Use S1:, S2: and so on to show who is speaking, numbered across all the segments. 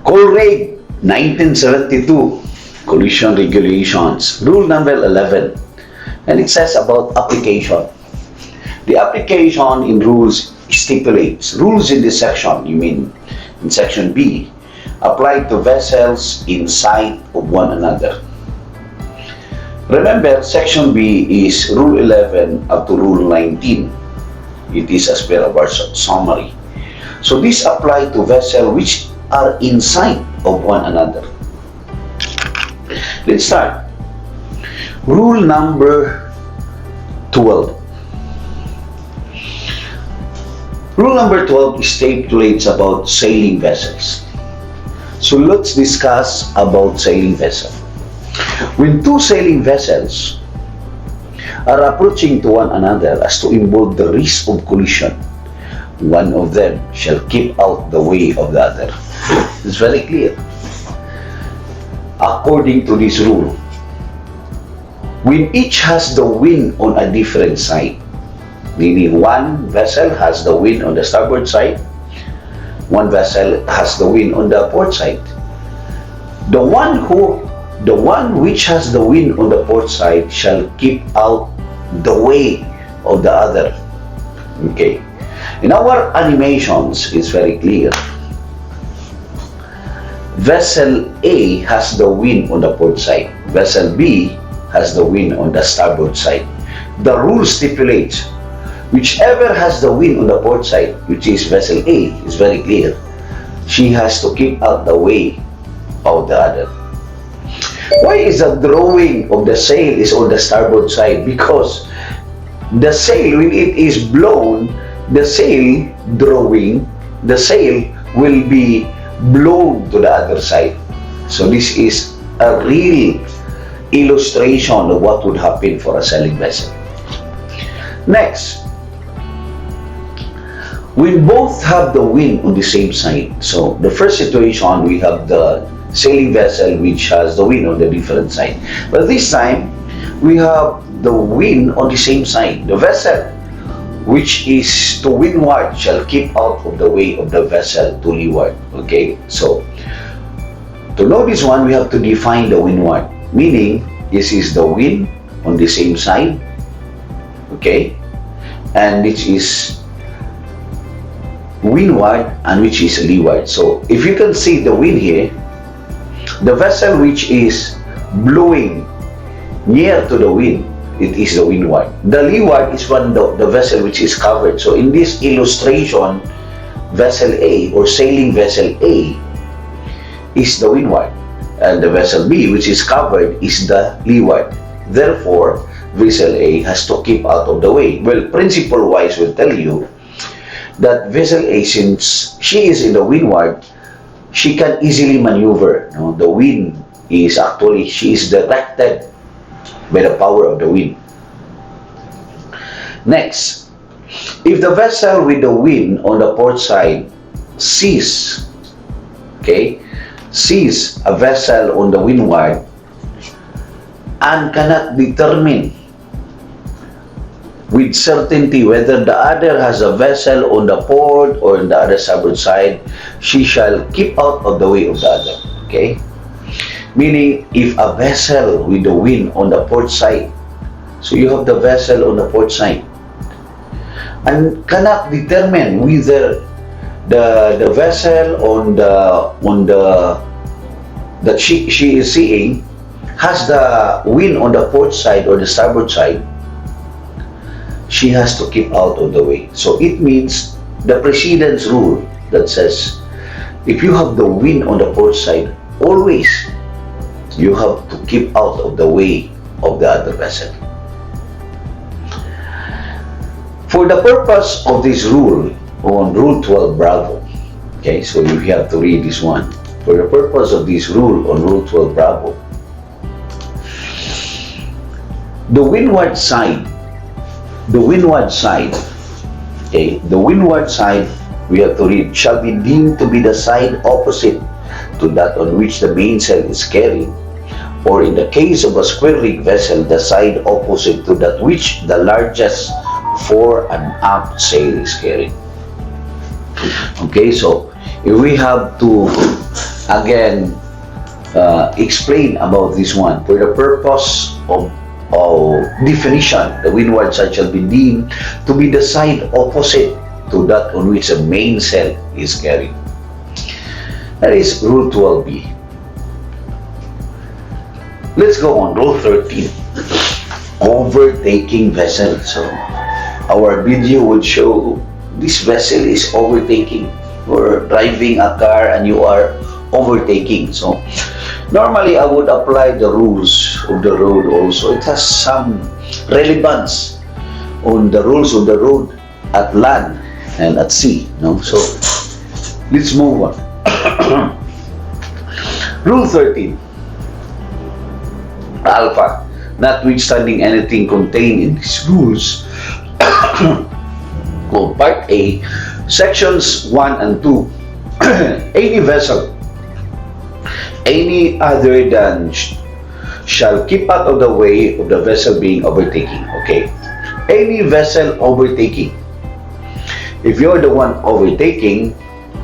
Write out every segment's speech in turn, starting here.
S1: Colregs, 1972, Collision Regulations, Rule number 11. And it says about application. The application in rules stipulates, rules in this section, you mean in section B, apply to vessels in sight of one another. Remember, section B is Rule 11 up to Rule 19. It is as per our summary. So this apply to vessels which are in sight of one another. Let's start. Rule number 12. Rule number 12 stipulates about sailing vessels. So let's discuss about sailing vessel. When two sailing vessels are approaching to one another as to involve the risk of collision, one of them shall keep out the way of the other. It's very clear. According to this rule, when each has the wind on a different side, meaning one vessel has the wind on the starboard side, one vessel has the wind on the port side, the one which has the wind on the port side shall keep out the way of the other. Okay. In our animations, it's very clear. Vessel A has the wind on the port side. Vessel B has the wind on the starboard side. The rule stipulates whichever has the wind on the port side, which is vessel A, is very clear. She has to keep out the way of the other. Why is the drawing of the sail is on the starboard side? Because the sail, when it is blown, the sail drawing, the sail will be blown to the other side. So this is a real illustration of what would happen for a sailing vessel. Next, we both have the wind on the same side. So the first situation, we have the sailing vessel which has the wind on the different side. But this time, we have the wind on the same side. The vessel which is to windward shall keep out of the way of the vessel to leeward. Okay, so to know this one, we have to define the windward, meaning this is the wind on the same side, okay, and which is windward and which is leeward. So if you can see the wind here, the vessel which is blowing near to the wind, it is the windward. The leeward is the vessel which is covered. So in this illustration, vessel A or sailing vessel A is the windward, and the vessel B which is covered is the leeward. Therefore, vessel A has to keep out of the way. Well, principle wise will tell you that vessel A, since she is in the windward, she can easily maneuver. No? The wind is actually, she is directed by the power of the wind. Next, if the vessel with the wind on the port side sees, okay, sees a vessel on the windward and cannot determine with certainty whether the other has a vessel on the port or on the other starboard side, she shall keep out of the way of the other. Okay? Meaning, if a vessel with the wind on the port side, so you have the vessel on the port side, and cannot determine whether the vessel on the that she is seeing has the wind on the port side or the starboard side, she has to keep out of the way. So it means the precedence rule that says if you have the wind on the port side, always you have to keep out of the way of the other vessel. For the purpose of this rule on Rule 12 Bravo, okay, so you have to read this one. For the purpose of this rule on Rule 12 Bravo, the windward side, okay, the windward side, we have to read, shall be deemed to be the side opposite to that on which the mainsail is carried, or in the case of a square rig vessel, the side opposite to that which the largest fore and aft sail is carried. Okay, so if we have to again explain about this one. For the purpose of definition, the windward side shall be deemed to be the side opposite to that on which the mainsail is carried. That is Rule 12b. Let's go on, Rule 13. Overtaking vessel. So, our video would show this vessel is overtaking. You're driving a car and you are overtaking. So, normally I would apply the rules of the road also. It has some relevance on the rules of the road at land and at sea. No? So, let's move on. Rule 13. Alpha. Notwithstanding anything contained in these rules, called Part A, Sections 1 and 2, any vessel, any other than shall keep out of the way of the vessel being overtaking. Okay? Any vessel overtaking. If you're the one overtaking,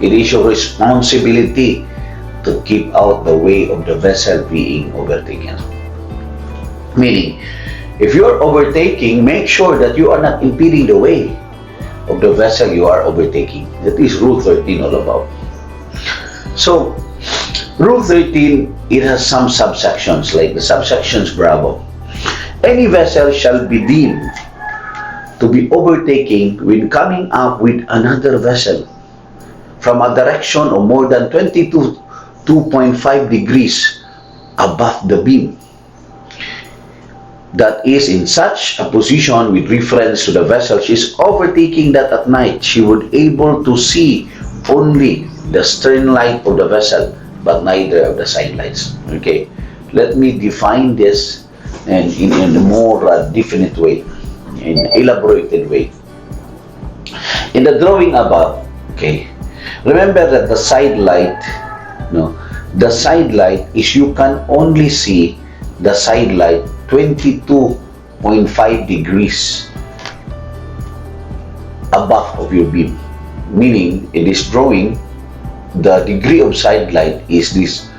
S1: it is your responsibility to keep out the way of the vessel being overtaken. Meaning, if you're overtaking, make sure that you are not impeding the way of the vessel you are overtaking. That is Rule 13 all about. So, Rule 13, it has some subsections, like the subsections Bravo. Any vessel shall be deemed to be overtaking when coming up with another vessel from a direction of more than 22.5 degrees above the beam. That is in such a position with reference to the vessel she is overtaking, that at night she would able to see only the stern light of the vessel but neither of the side lights. Okay, let me define this and in a more definite way, in elaborated way. In the drawing above, okay, remember that the side light, the side light is, you can only see the side light 22.5 degrees above of your beam. Meaning, in this drawing, the degree of side light is this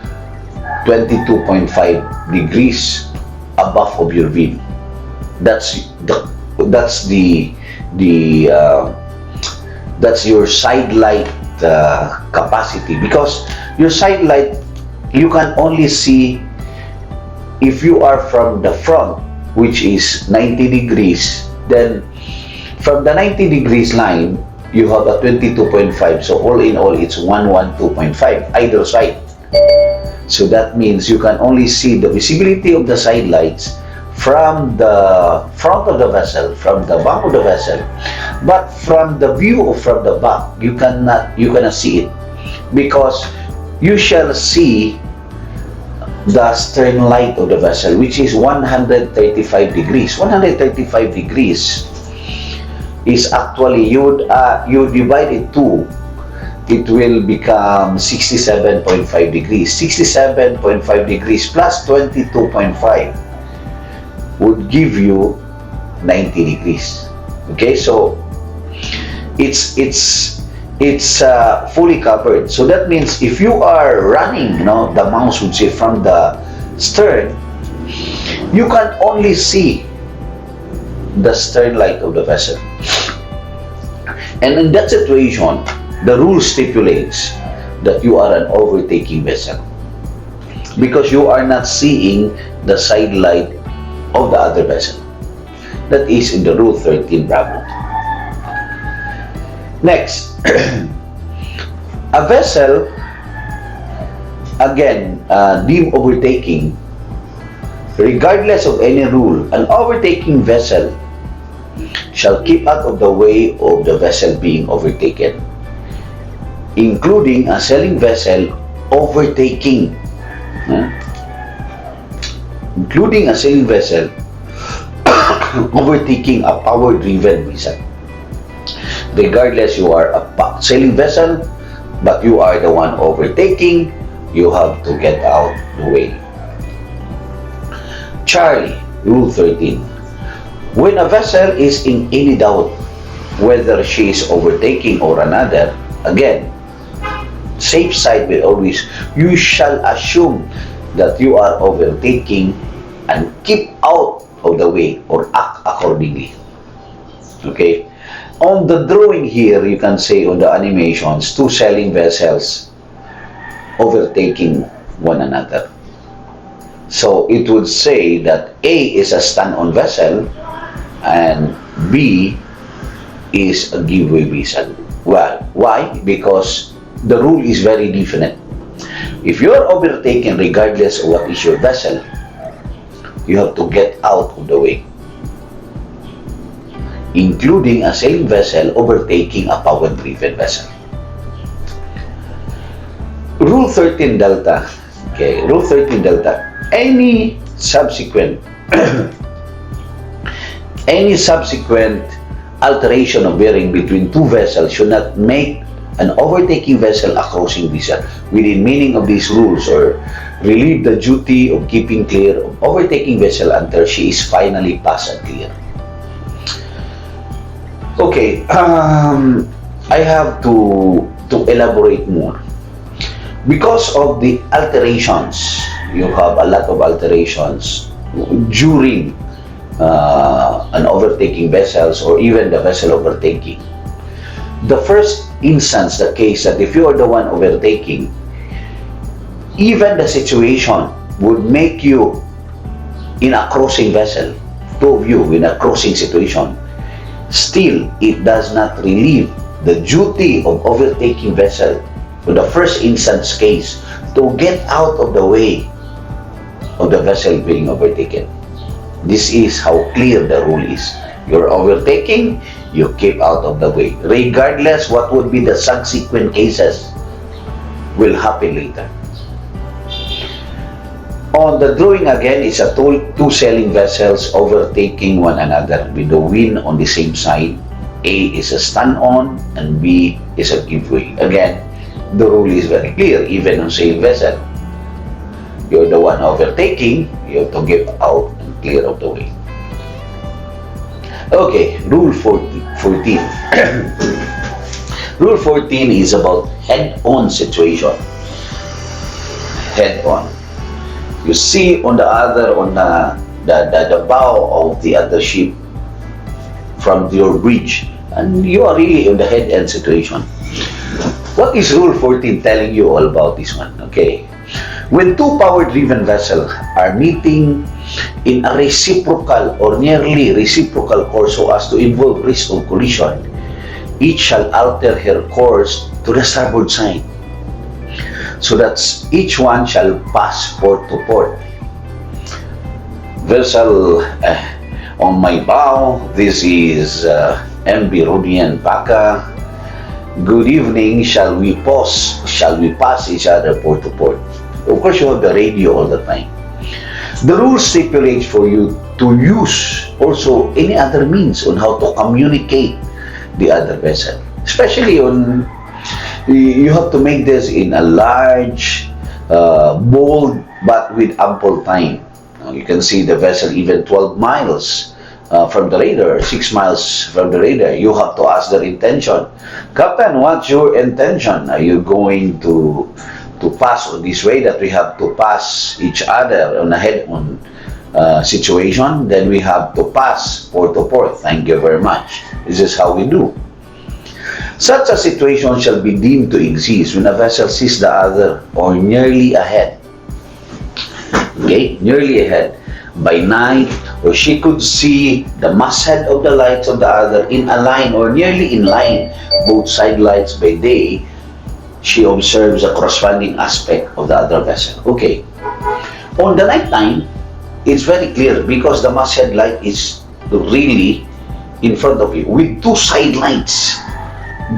S1: 22.5 degrees above of your beam. That's your side light capacity, because your side light, you can only see if you are from the front, which is 90 degrees, then from the 90 degrees line, you have a 22.5. So all in all, it's 112.5, either side. So that means you can only see the visibility of the side lights from the front of the vessel, from the back of the vessel. But from the view from the back, you cannot see it, because you shall see the stern light of the vessel, which is 135 degrees. 135 degrees is actually, you divide it two, it will become 67.5 degrees. 67.5 degrees plus 22.5 would give you 90 degrees. Okay, so it's fully covered. So that means if you are running, the mouse would say from the stern, you can only see the stern light of the vessel. And in that situation, the rule stipulates that you are an overtaking vessel, because you are not seeing the side light of the other vessel. That is in the Rule 13 Bravo. Next, a vessel, again, deemed overtaking, regardless of any rule, an overtaking vessel shall keep out of the way of the vessel being overtaken, including a sailing vessel overtaking, including a sailing vessel overtaking a power-driven vessel. Regardless, you are a sailing vessel, but you are the one overtaking, you have to get out the way. Charlie, Rule 13. When a vessel is in any doubt whether she is overtaking or another, again, safe side will always, you shall assume that you are overtaking and keep out of the way or act accordingly. Okay? On the drawing here, you can say on the animations, two sailing vessels overtaking one another. So it would say that A is a stand-on vessel and B is a giveaway vessel. Well, why? Because the rule is very definite. If you're overtaken regardless of what is your vessel, you have to get out of the way, including a sailing vessel overtaking a power-driven vessel. Rule 13 Delta. Okay, Rule 13 Delta. Any subsequent alteration of bearing between two vessels should not make an overtaking vessel a crossing vessel. Within meaning of these rules, or relieve the duty of keeping clear of overtaking vessel until she is finally passed and clear. Okay, I have to elaborate more. Because of the alterations, you have a lot of alterations during an overtaking vessels or even the vessel overtaking. The first instance, the case that if you are the one overtaking, even the situation would make you in a crossing vessel, two of you in a crossing situation, still it does not relieve the duty of overtaking vessel for the first instance case to get out of the way of the vessel being overtaken. This is how clear the rule is. You're overtaking, you keep out of the way. Regardless what would be the subsequent cases will happen later. On the drawing again is a two sailing vessels overtaking one another with the wind on the same side. A is a stand-on and B is a giveaway. Again, the rule is very clear, even on sailing vessel. You're the one overtaking, you have to get out and clear of the way. Okay, Rule 14. Rule 14 is about head-on situation. Head-on. You see on the bow of the other ship from your bridge, and you are really in the head-end situation. What is Rule 14 telling you all about this one? Okay. When two power-driven vessels are meeting in a reciprocal or nearly reciprocal course so as to involve risk of collision, each shall alter her course to the starboard side, so that each one shall pass port to port. Vessel on my bow, this is MB RODIEN PACA. Good evening, shall we pass each other port to port? Of course, you have the radio all the time. The rule stipulates for you to use also any other means on how to communicate the other vessel. Especially on, you have to make this in a large, bold, but with ample time. You can see the vessel even 12 miles from the radar, 6 miles from the radar. You have to ask their intention. Captain, what's your intention? Are you going to pass on this way, that we have to pass each other on a head-on situation? Then we have to pass port to port. Thank you very much. This is how we do. Such a situation shall be deemed to exist when a vessel sees the other or nearly ahead. Okay, nearly ahead by night, or she could see the masthead of the lights of the other in a line or nearly in line, both side lights by day. She observes a corresponding aspect of the other vessel. Okay. On the night time, it's very clear because the masthead light is really in front of you with two side lights,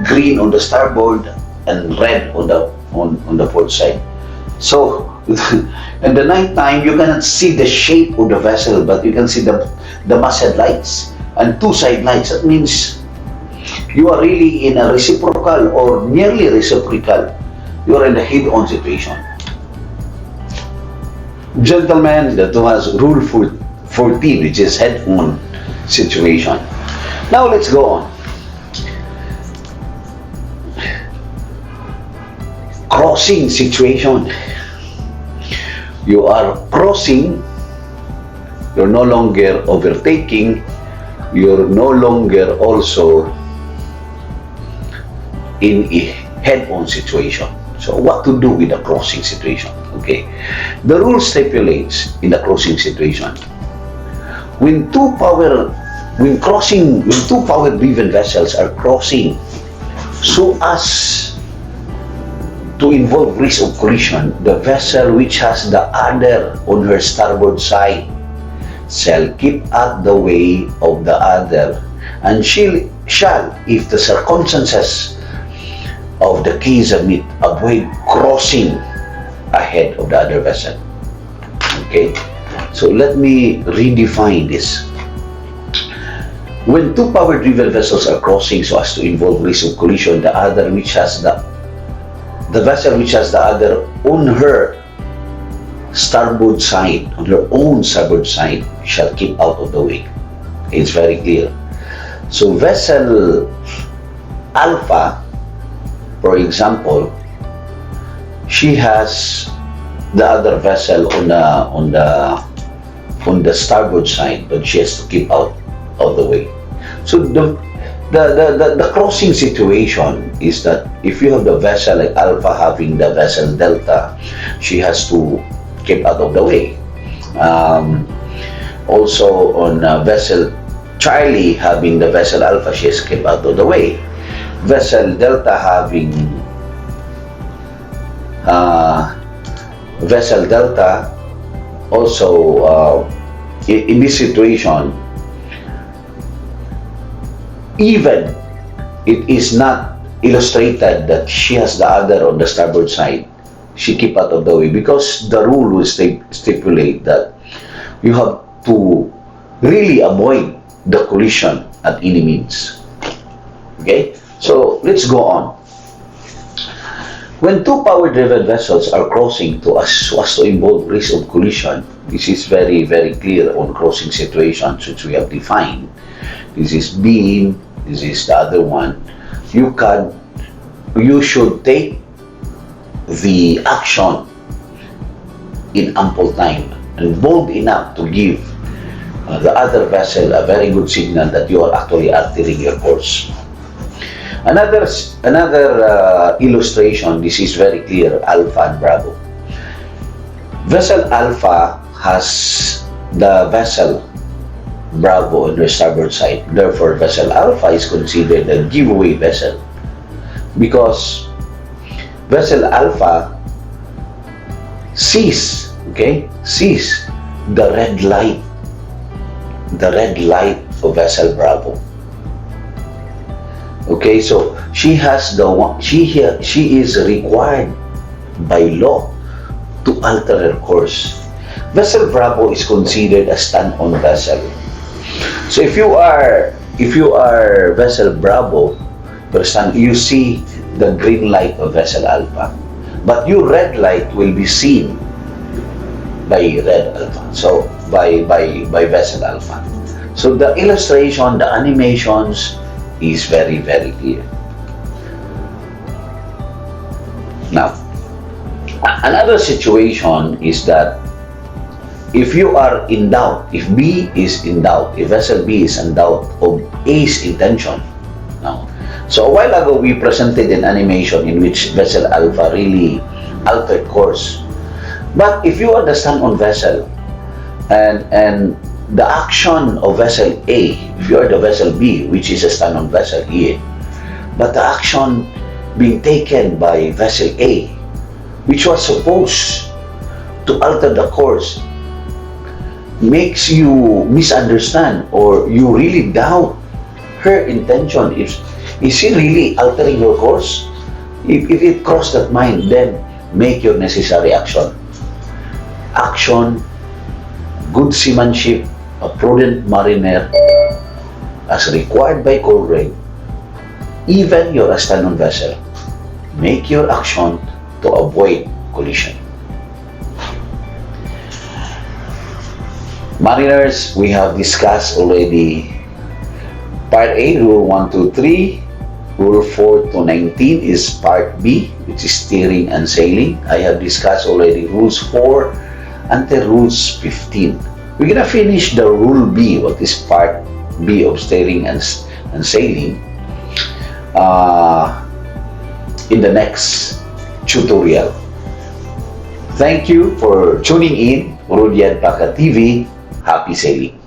S1: green on the starboard and red on the port side. So in the night time, you cannot see the shape of the vessel, but you can see the masthead lights and two side lights. That means you are really in a reciprocal or nearly reciprocal. You are in a head-on situation. Gentlemen, that was Rule 14, which is head-on situation. Now let's go on. crossing situation. You are crossing, you're no longer overtaking, you're no longer also in a head-on situation. So what to do with the crossing situation? Okay, the rule stipulates in the crossing situation, when two power-driven vessels are crossing so as to involve risk of collision, the vessel which has the other on her starboard side shall keep out the way of the other, and she shall, if the circumstances of the case admit, avoid crossing ahead of the other vessel. Okay, so let me redefine this. When two power-driven vessels are crossing so as to involve risk of collision, the other which has the vessel which has the other on her starboard side, on her own starboard side, shall keep out of the way. It's very clear. So vessel Alpha, for example, she has the other vessel on the starboard side, but she has to keep out of the way. So the crossing situation is that if you have the vessel like Alpha having the vessel Delta, she has to keep out of the way. Also on vessel Charlie having the vessel Alpha, she has to keep out of the way. Vessel Delta having vessel Delta also in this situation, even it is not illustrated that she has the other on the starboard side, she keep out of the way, because the rule will stipulate that you have to really avoid the collision at any means. Okay, so let's go on. When two power-driven vessels are crossing so as to involve risk of collision, this is very, very clear on crossing situations which we have defined. This is beam, this is the other one. You should take the action in ample time and bold enough to give the other vessel a very good signal that you are actually altering your course. Another illustration, this is very clear, Alpha and Bravo. Vessel Alpha has the vessel Bravo on the starboard side. Therefore, vessel Alpha is considered a giveaway vessel because vessel Alpha sees the red light of vessel Bravo. Okay, so she is required by law to alter her course. Vessel Bravo is considered a stand-on vessel. So if you are vessel Bravo, you see the green light of vessel Alpha, but your red light will be seen by red Alpha. So by vessel Alpha. So the illustration, the animations is very, very clear. Now, another situation is that if you are in doubt, if B is in doubt, if vessel B is in doubt of A's intention. Now, so a while ago we presented an animation in which vessel Alpha really altered course. But if you are the stand-on vessel and the action of vessel A, if you are the vessel B, which is a stand-on vessel here, but the action being taken by vessel A, which was supposed to alter the course, makes you misunderstand or you really doubt her intention. Is she really altering your course? If it crossed that mind, then make your necessary action. Action, good seamanship, a prudent mariner, as required by Colregs. Even you're a stand-on vessel, make your action to avoid collision. Mariners, we have discussed already Part A, Rule 1, 2, 3. Rule 4 to 19 is Part B, which which is steering and sailing. I have discussed already rules 4 until rules 15. We're gonna finish the rule B, what is part B of steering and sailing, in the next tutorial. Thank you for tuning in, RODIEN PACA TV. Happy sailing!